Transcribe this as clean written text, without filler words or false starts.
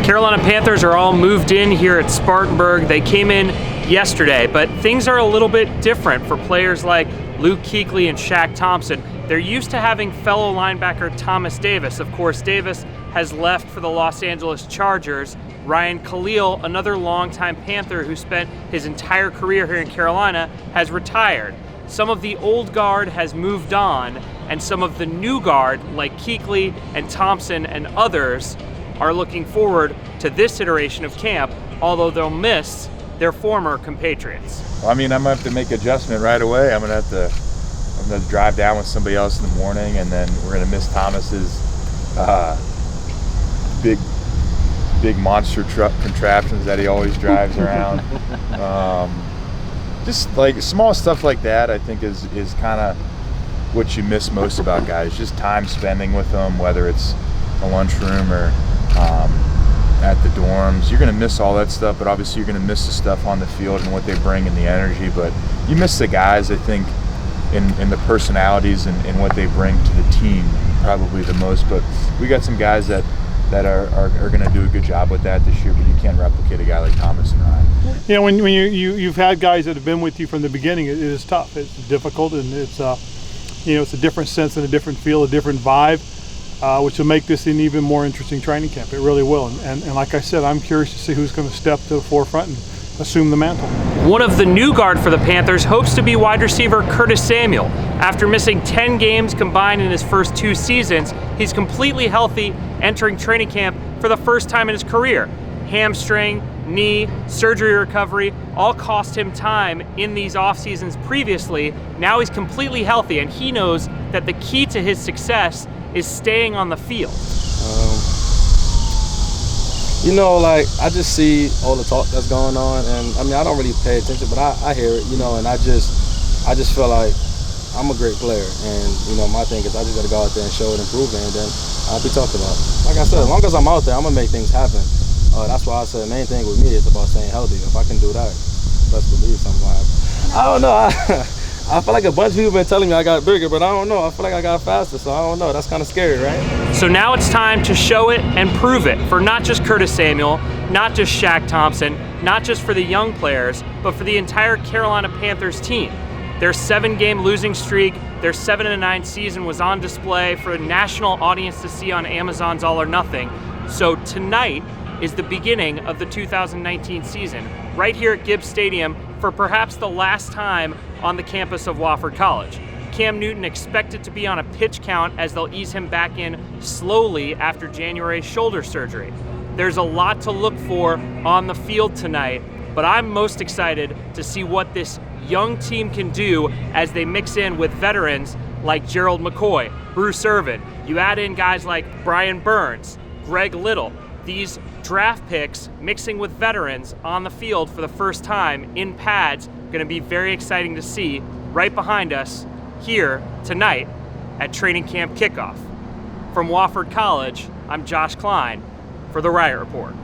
Carolina Panthers are all moved in here at Spartanburg. They came in yesterday, but things are a little bit different for players like Luke Kuechly and Shaq Thompson. They're used to having fellow linebacker Thomas Davis. Of course, Davis has left for the Los Angeles Chargers. Ryan Khalil, another longtime Panther who spent his entire career here in Carolina, has retired. Some of the old guard has moved on, and some of the new guard, like Kuechly and Thompson and others, are looking forward to this iteration of camp, although they'll miss their former compatriots. Well, I mean, I'm gonna have to make adjustment right away. I'm gonna drive down with somebody else in the morning, and then we're gonna miss Thomas's big monster truck contraptions that he always drives around. Just like small stuff like that, I think is kind of what you miss most about guys. Just time spending with them, whether it's a lunchroom or at the dorms. You're going to miss all that stuff, but obviously you're going to miss the stuff on the field and what they bring and the energy. But you miss the guys, I think, in the personalities and what they bring to the team probably the most. But we got some guys that are going to do a good job with that this year, but you can't replicate a guy like Thomas and Ryan. You know, when you've had guys that have been with you from the beginning, it is tough. It's difficult, and it's it's a different sense and a different feel, a different vibe, which will make this an even more interesting training camp. It really will. And like I said, I'm curious to see who's going to step to the forefront and assume the mantle. One of the new guard for the Panthers hopes to be wide receiver Curtis Samuel. After missing 10 games combined in his first 2 seasons, he's completely healthy entering training camp for the first time in his career. Hamstring, knee, surgery recovery, all cost him time in these off seasons previously. Now he's completely healthy, and he knows that the key to his success is staying on the field. Like, I just see all the talk that's going on, and I mean, I don't really pay attention, but I hear it, and I just feel like I'm a great player, and my thing is I just got to go out there and show it and prove it, and then I'll be talked about. Like I said, as long as I'm out there, I'm gonna make things happen. That's why I said the main thing with me is about staying healthy. If I can do that, best believe something will happen. I don't know. I feel like a bunch of people have been telling me I got bigger, but I don't know. I feel like I got faster, so I don't know. That's kind of scary, right? So now it's time to show it and prove it for not just Curtis Samuel, not just Shaq Thompson, not just for the young players, but for the entire Carolina Panthers team. Their 7-game losing streak, their 7-9 season was on display for a national audience to see on Amazon's All or Nothing. So tonight is the beginning of the 2019 season, right here at Gibbs Stadium for perhaps the last time on the campus of Wofford College. Cam Newton expected to be on a pitch count as they'll ease him back in slowly after January's shoulder surgery. There's a lot to look for on the field tonight, but I'm most excited to see what this young team can do as they mix in with veterans like Gerald McCoy, Bruce Irvin. You add in guys like Brian Burns, Greg Little. These draft picks mixing with veterans on the field for the first time in pads, going to be very exciting to see right behind us here tonight at training camp kickoff. From Wofford College, I'm Josh Klein for the Riot Report.